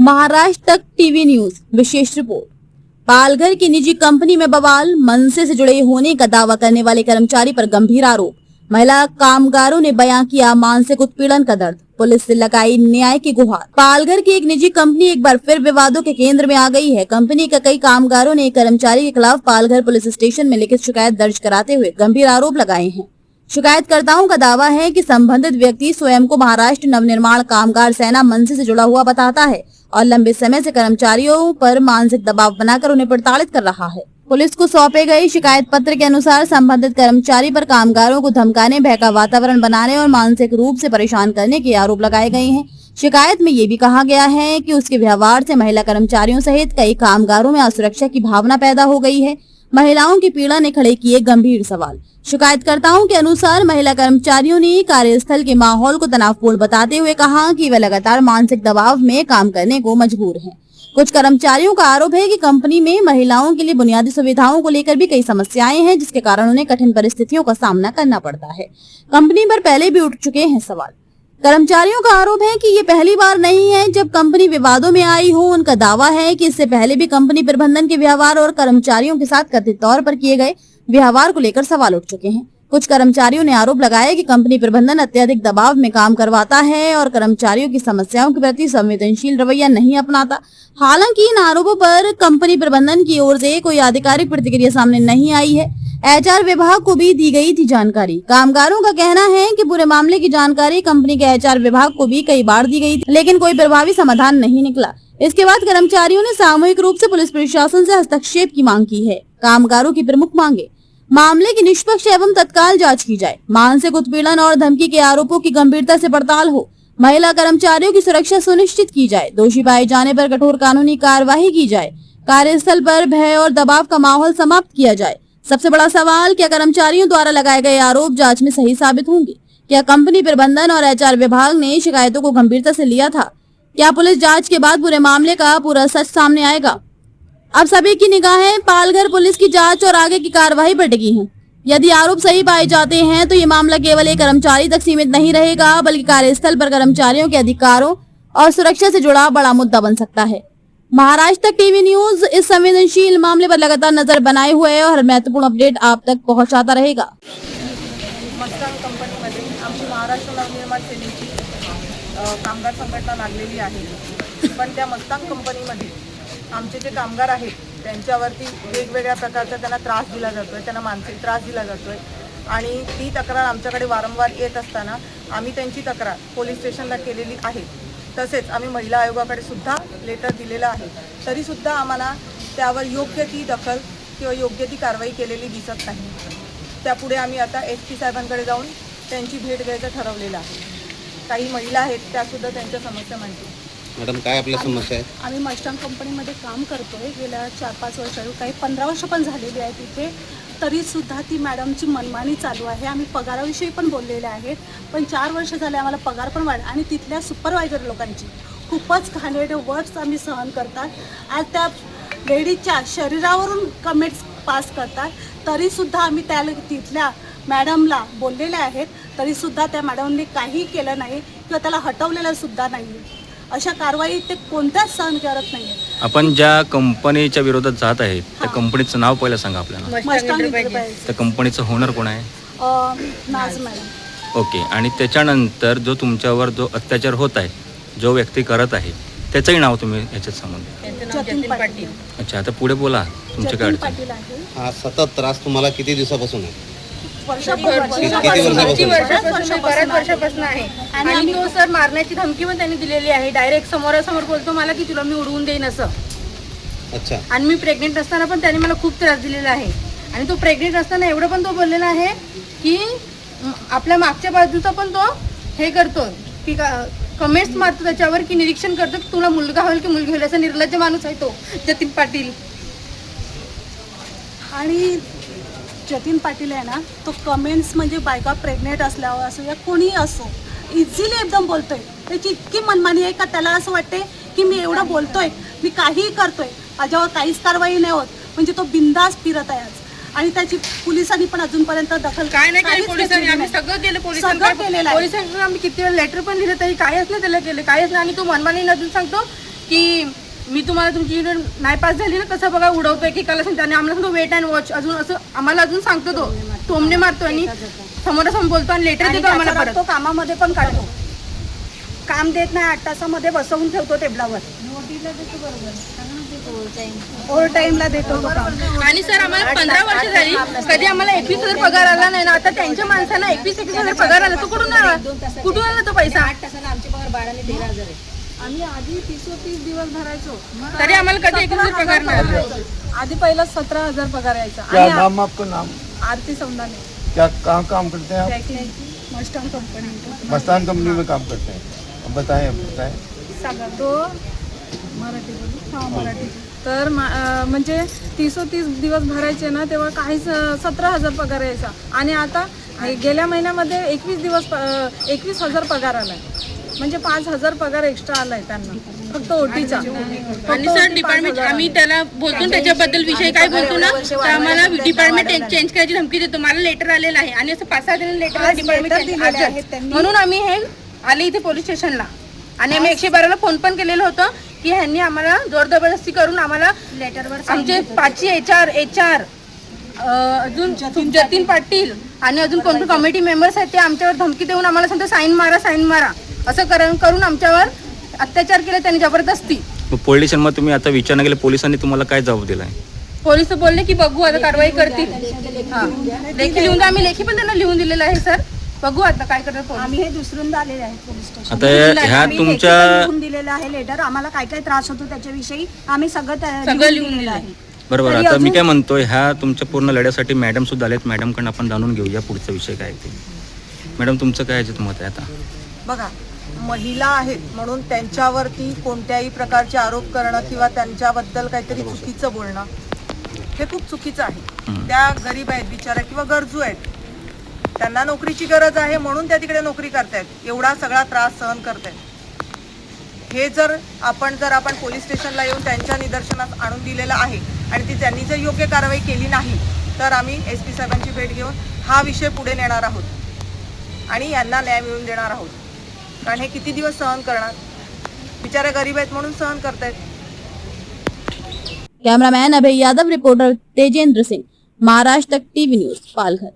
महाराष्ट्र तक TV news विशेष report. Palghar की निजी कंपनी में बवाल, मनसे से जुड़े होने का दावा करने वाले कर्मचारी पर गंभीर आरोप। महिला कामगारों ने बयां किया मानसिक उत्पीड़न का दर्द, पुलिस से लगाई न्याय की गुहार। पालघर की एक निजी कंपनी एक बार फिर विवादों के केंद्र में आ गई है। कंपनी के कई कामगारों ने एक कर्मचारी के खिलाफ पालघर पुलिस स्टेशन में लिखित शिकायत दर्ज कराते हुए गंभीर आरोप लगाए हैं। शिकायतकर्ताओं का दावा है कि संबंधित व्यक्ति स्वयं को महाराष्ट्र नवनिर्माण कामगार सेना मनसे से जुड़ा हुआ बताता है और लंबे समय से कर्मचारियों पर मानसिक दबाव बनाकर उन्हें प्रताड़ित कर रहा है। पुलिस को सौंपे गए शिकायत पत्र के अनुसार संबंधित कर्मचारी पर कामगारों को धमकाने, भय का वातावरण बनाने और मानसिक रूप से परेशान करने के आरोप लगाए गए हैं। शिकायत में ये भी कहा गया है कि उसके व्यवहार से महिला कर्मचारियों सहित कई कामगारों में असुरक्षा की भावना पैदा हो गई है। महिलाओं की पीड़ा ने खड़े किए गंभीर सवाल। शिकायतकर्ताओं के अनुसार महिला कर्मचारियों ने कार्यस्थल के माहौल को तनावपूर्ण बताते हुए कहा कि वे लगातार मानसिक दबाव में काम करने को मजबूर हैं। कुछ कर्मचारियों का आरोप है कि कंपनी में महिलाओं के लिए बुनियादी सुविधाओं को लेकर भी कई समस्याएं हैं, जिसके कारण उन्हें कठिन परिस्थितियों का सामना करना पड़ता है। कंपनी पर पहले भी उठ चुके हैं सवाल। कर्मचारियों का आरोप है कि ये पहली बार नहीं है जब कंपनी विवादों में आई हो। उनका दावा है कि इससे पहले भी कंपनी प्रबंधन के व्यवहार और कर्मचारियों के साथ कथित तौर पर किए गए व्यवहार को लेकर सवाल उठ चुके हैं। कुछ कर्मचारियों ने आरोप लगाया कि कंपनी प्रबंधन अत्यधिक दबाव में काम करवाता है और कर्मचारियों की समस्याओं के प्रति संवेदनशील रवैया नहीं अपनाता। हालांकि इन आरोपों पर कंपनी प्रबंधन की ओर से कोई आधिकारिक प्रतिक्रिया सामने नहीं आई है। एचआर विभाग को भी दी गई थी जानकारी। कामगारों का कहना है कि पूरे मामले की जानकारी कंपनी के एचआर विभाग को भी कई बार दी गई थी, लेकिन कोई प्रभावी समाधान नहीं निकला। इसके बाद कर्मचारियों ने सामूहिक रूप से पुलिस प्रशासन से हस्तक्षेप की मांग की है। कामगारों की प्रमुख मांगे: मामले की निष्पक्ष एवं तत्काल जांच की जाए, मानसिक उत्पीड़न और धमकी के आरोपों की गंभीरता से पड़ताल हो, महिला कर्मचारियों की सुरक्षा सुनिश्चित की जाए, दोषी पाए जाने पर कठोर कानूनी कार्यवाही की जाए, कार्यस्थल पर भय और दबाव का माहौल समाप्त किया जाए। सबसे बड़ा सवाल, क्या कर्मचारियों द्वारा लगाए गए आरोप जांच में सही साबित होंगे? क्या कंपनी प्रबंधन और एचआर विभाग ने शिकायतों को गंभीरता से लिया था? क्या पुलिस जांच के बाद पूरे मामले का पूरा सच सामने आएगा? अब सभी की निगाहें पालघर पुलिस की जांच और आगे की कार्रवाई पर टिकी हैं। यदि आरोप सही पाए जाते हैं तो ये मामला केवल एक कर्मचारी तक सीमित नहीं रहेगा, बल्कि कार्यस्थल पर कर्मचारियों के अधिकारों और सुरक्षा से जुड़ा बड़ा मुद्दा बन सकता है। महाराष्ट्र तक टीवी न्यूज इस संवेदनशील मामले पर लगातार नजर बनाए हुए है और महत्वपूर्ण अपडेट आप तक पहुंचाता रहेगा। मस्तांग कंपनीमध्ये आमची महाराष्ट्र नवनिर्माण सेनेची कामगार संघटना लागलेली आहे, पण त्या मस्तांग कंपनीमध्ये आमचे जे कामगार आहेत त्यांच्यावरती वेगवेगळ्या प्रकारचा त्यांना त्रास दिला जातोय, त्यांना मानसिक त्रास दिला जातोय आणि ती तक्रार आमच्याकडे वारंवार येत असताना आम्ही त्यांची तक्रार पोलीस स्टेशनला केलेली आहे। तसेच आम्ही महिला आयोगाकडे सुद्धा लेटर दिलेलं आहे, तरी सुद्धा आम्हाला त्यावर योग्य ती दखल किंवा योग्य ती कारवाई केलेली दिसत नाही। त्यापुढे आम्ही आता एसपी साहेबांकडे जाऊन त्यांची भेट घ्यायचं ठरवलेलं आहे। काही महिला आहेत त्या सुद्धा त्यांच्या समस्या मांडतील। मॅडम, काय आपल्या समस्या आहे? आम्ही मस्तांग कंपनीमध्ये काम करतोय गेल्या 4-5 वर्ष, काही 15 वर्ष पण झालेली आहे तिथे, तरीसुद्धा ती मॅडमची मनमानी चालू आहे। आम्ही पगाराविषयी पण बोललेले आहेत, पण 4 वर्ष झाले आम्हाला पगार पण वाढ आणि तिथल्या सुपरवायझर लोकांची खूपच घाणेरडे वर्ड्स आम्ही सहन करतात। आज त्या लेडीजच्या शरीरावरून कमेंट्स पास करतात, तरीसुद्धा आम्ही तिथल्या मॅडमला बोललेले आहेत, तरीसुद्धा त्या मॅडमने काही केलं नाही किंवा त्याला हटवलेलं सुद्धा नाही। अशा कारवाई ते कोणत्याच सहन करत नाही। आपण ज्या कंपनीच्या विरोधात जात आहेत त्या कंपनीचं नाव पहिलं सांगा आपल्याला। मस्तांग एंटरप्राइज। त्या कंपनीचं ओनर कोण आहे? नाज मॅडम। ओके, आणि त्याच्यानंतर जो तुमच्यावर जो अत्याचार होत आहे, जो व्यक्ती करत आहे, त्याचंही नाव तुम्ही याच्यात सांगून द्या। जतीन पाटील। अच्छा, आता पुढे बोला तुमच्या काय जतीन अडचण? पाटील आहे। हा सतत त्रास तुम्हाला किती दिवसापासून आहे? बऱ्याच वर्षापासून आहे आणि तो सर मारण्याची धमकी पण त्यांनी दिलेली आहे। डायरेक्ट समोरासमोर बोलतो मला की तुला मी उडवून देईन असं। अच्छा, आणि मी प्रेग्नेंट असताना पण त्याने मला खूप त्रास दिलेला आहे आणि तो प्रेग्नेंट असताना एवढं पण तो बोललेला आहे की आपल्या मागच्या बाजूचा पण तो हे करतो की कमेंट्स मारतो त्याच्यावर की निरीक्षण करतो की तुला मुलगा होईल की मुलगी होईल, असा निर्लज्ज माणूस आहे तो जतीन पाटील। आणि जतीन पाटील आहे ना, तो कमेंट्स म्हणजे बायका प्रेग्नेंट असल्यावर असो या कोणीही असो इझिली एकदम बोलतोय। त्याची इतकी मनमानी आहे का त्याला असं वाटते की मी एवढं बोलतोय, मी काहीही करतोय, माझ्यावर काहीच कारवाई नाही होत, म्हणजे तो बिंदास फिरत आहे आज। आणि त्याची पोलिसांनी पण अजूनपर्यंत दखल काय नाही केली पोलिसांनी। आम्ही सगळं केलं, पोलिसांना आम्ही किती वेळा लेटर पण लिहिलं तरी काहीच नाही त्याला केलं, काहीच नाही। आणि तो मनमानी नजून सांगतो की मी तुम्हाला तुमची युनिट नाही पास झाली ना कसं बघा उडवतोय की काला सांगतो आणि आम्हाला सांगतो वेट अँड वॉच अजून असं आम्हाला अजून सांगतो तो टोमणे मारतो आणि समोरासमोर बोलतो आणि लेटर देतो आम्हाला परत. तो कामामध्ये पण काढतो, काम देत नाही, 8 तासामध्ये बसवून ठेवतो टेबलावर, ओव्हर टाइमला देतो तो काम. आणि सर आम्हाला 15 वर्ष झाली कधी आम्हाला 21,000 पगार आला नाही ना. आता त्यांच्या माणसांना 21,000 पगार आला तो कुठून आला तो पैसा? आम्ही आधी 30 दिवस भरायचो तरी आम्हाला कधी 21,000 पगार नाही आला. आधी पहिला 17,000 पगार यायचा. क्या नाम आपका? नाम आरती सौंदाने. क्या कहाँ काम करते हैं आप? मस्टर्न कंपनी. मस्तान कंपनी में काम करते हैं. अब बताएं सांगा तो मराठी बोलू. हा मराठी. तर म्हणजे 30 दिवस भरायचे ना तेव्हा काहीच 17,000 पगार यायचा आणि आता गेल्या महिन्यामध्ये 21,000 पगार आलाय. म्हणजे 5,000 पगार एक्स्ट्रा आलाय त्यांना फक्त ओटीचा. आणि सर डिपार्टमेंट आम्ही त्याला बोलतो त्याच्याबद्दल विषय काय बोलतो ना तर आम्हाला डिपार्टमेंट चेंज करायची धमकी देतो. मला लेटर आलेलं आहे आणि असं 5-6 जण लेटर डिपार्टमेंट म्हणून आम्ही हे आले इथे पोलीस स्टेशनला आणि आम्ही 112ला फोन पण केलेलं होतं की ह्यांनी आम्हाला जोर जबरदस्ती करून आम्हाला लेटरवर आमचे 5ची HR अजून जतीन पाटील आणि अजून कोणते कमिटी मेंबर्स आहेत ते आमच्यावर धमकी देऊन आम्हाला सांगतो साईन मारा असं करून आमच्यावर अत्याचार केले त्यांनी जबरदस्ती. पोलीस स्टेशनमध्ये तुम्ही आता विचारणा केली, पोलिसांनी तुम्हाला काय जबाब दिलाय? पोलीस बोलले की बघू आता कारवाई करतील. लेखी लिहून आम्ही लेखी पण त्यांना लिहून दिलेलं आहे सर. बघू आता काय करतात पोलीस. आम्ही हे दुसऱ्यांदा आलेले आहेत पोलीस स्टेशन. आता ह्या तुमच्या लिहून दिलेलं आहे लेटर. आम्हाला काय काय त्रास होतो त्याच्याविषयी आम्ही सगळं लिहून दिलेलं दिलं आहे. बरोबर. आता मी काय म्हणतोय, ह्या तुमच्या पूर्ण लढ्यासाठी मॅडम सुद्धा आलेत. मॅडमकडून आपण जाणून घेऊया पुढचा विषय काय ते. मॅडम तुमचं काय याच्यात मत आहे? आता बघा महिला आहेत म्हणून त्यांच्यावरती कोणत्याही प्रकारचे आरोप करणं किंवा त्यांच्याबद्दल काहीतरी चुकीचं बोलणं हे खूप चुकीचं आहे. त्या गरीब आहेत बिचारा किंवा गरजू आहेत, त्यांना नोकरीची गरज आहे म्हणून त्या तिकडे नोकरी करतायत, एवढा सगळा त्रास सहन करतायत. हे जर आपण पोलीस स्टेशनला येऊन त्यांच्या निदर्शनास आणून दिलेलं आहे आणि त्यांनी जर योग्य कारवाई केली नाही तर आम्ही SP साहेबांची भेट घेऊन हा विषय पुढे नेणार आहोत आणि यांना न्याय मिळवून देणार आहोत. कारण हे किती दिवस सहन करणार, बिचारे गरीब आहेत म्हणून सहन करतायत. कैमरामैन अभय यादव, रिपोर्टर तेजेंद्र सिंह, महाराष्ट्र तक TV न्यूज, पालघर.